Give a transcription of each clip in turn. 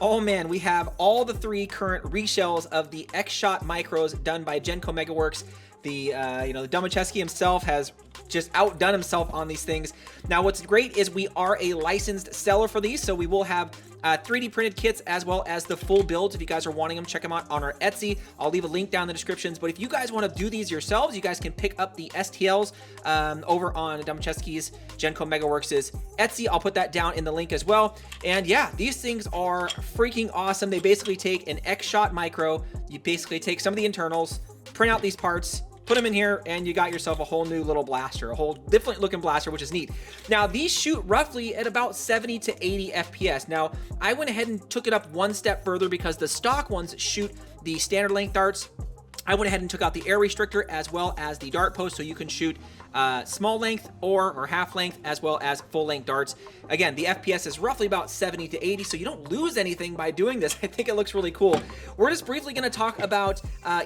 Oh man, we have all the 3 current reshells of the XShot micros done by GenCoMegaWekrs. The the Domacheski himself has just outdone himself on these things. Now what's great is we are a licensed seller for these, so we will have 3D printed kits as well as the full builds. If you guys are wanting them, check them out on our Etsy. I'll leave a link down in the descriptions. But if you guys want to do these yourselves, you guys can pick up the STLs over on Domacheski's GenCoMegaWekrs' Etsy. I'll put that down in the link as well. And yeah, these things are freaking awesome. They basically take an XShot micro. You basically take some of the internals, print out these parts, put them in here, and you got yourself a whole new little blaster, a whole different looking blaster, which is neat. Now, these shoot roughly at about 70 to 80 FPS. Now, I went ahead and took it up one step further because the stock ones shoot the standard length darts. I went ahead and took out the air restrictor as well as the dart post, so you can shoot small length or half length as well as full length darts. Again, the FPS is roughly about 70 to 80, so you don't lose anything by doing this. I think it looks really cool. We're just briefly going to talk about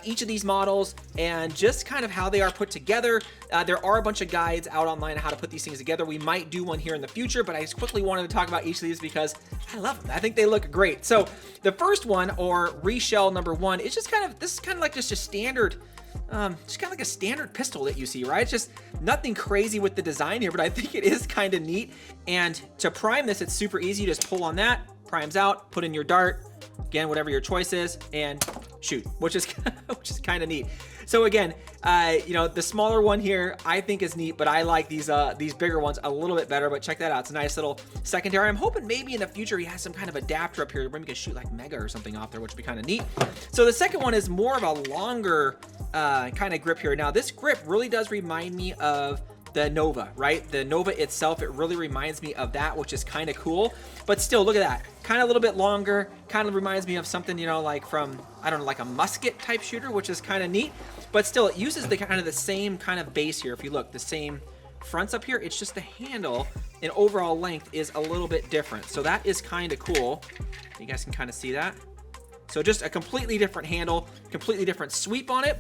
each of these models and just kind of how they are put together. There are a bunch of guides out online on how to put these things together. We might do one here in the future, but I just quickly wanted to talk about each of these because I love them. I think they look great. So the first one, or reshell number 1, is just this is kind of like just a standard, just kind of like a standard pistol that you see, right? It's just nothing crazy with the design here, but I think it is kind of neat. And to prime this, it's super easy. You just pull on that, primes out, put in your dart, again, whatever your choice is, and shoot, which is kind of neat. So again, the smaller one here I think is neat, but I like these bigger ones a little bit better. But check that out, it's a nice little secondary. I'm hoping maybe in the future he has some kind of adapter up here, maybe we can shoot like Mega or something off there, which would be kind of neat. So the second one is more of a longer kind of grip here. Now this grip really does remind me of the Nova, right? The Nova itself, it really reminds me of that, which is kind of cool. But still, look at that, kind of a little bit longer, kind of reminds me of something, like from, I don't know, like a musket type shooter, which is kind of neat. But still, it uses the same kind of base here. If you look, the same fronts up here, it's just the handle and overall length is a little bit different. So that is kind of cool. You guys can kind of see that. So just a completely different handle, completely different sweep on it.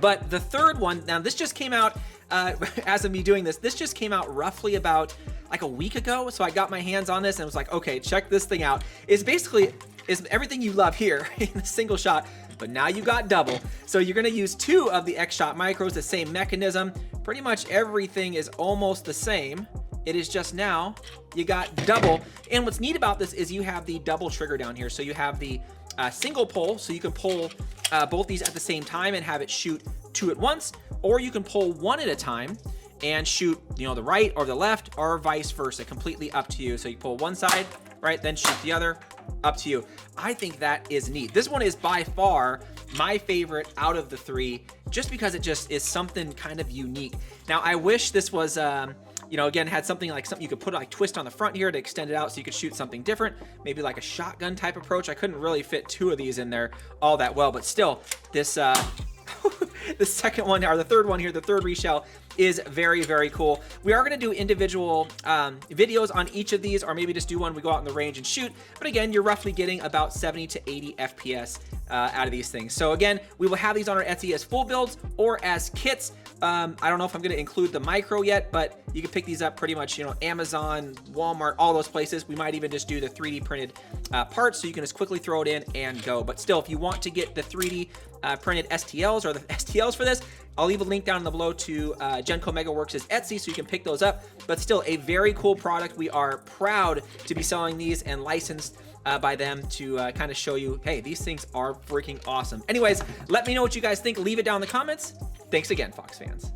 But the third one, now this just came out, as of me doing this just came out roughly about like a week ago. So I got my hands on this and was like, okay, check this thing out. It's basically everything you love here in a single shot, but now you got double. So you're gonna use 2 of the XShot micros, the same mechanism. Pretty much everything is almost the same. It is just now you got double. And what's neat about this is you have the double trigger down here. So you have the single pull, so you can pull both these at the same time and have it shoot 2 at once, or you can pull 1 at a time and shoot, the right or the left, or vice versa, completely up to you. So you pull one side, right, then shoot the other, up to you. I think that is neat. This one is by far my favorite out of the 3, just because it just is something kind of unique. Now, I wish this was, again, had something you could put like twist on the front here to extend it out so you could shoot something different, maybe like a shotgun type approach. I couldn't really fit 2 of these in there all that well, but still, this the second one, or the third one here, the third reshell, is very, very cool. We are going to do individual videos on each of these, or maybe just do one we go out in the range and shoot. But again, you're roughly getting about 70 to 80 FPS out of these things. So again, we will have these on our Etsy as full builds or as kits. I don't know if I'm going to include the micro yet, but you can pick these up pretty much, Amazon, Walmart, all those places. We might even just do the 3D printed parts, so you can just quickly throw it in and go. But still, if you want to get the 3D printed STLs or the STLs for this, I'll leave a link down below to GenCoMegaWekrs' Etsy, so you can pick those up. But still, a very cool product. We are proud to be selling these and licensed by them to kind of show you, hey, these things are freaking awesome. Anyways, let me know what you guys think. Leave it down in the comments. Thanks again, Fox fans.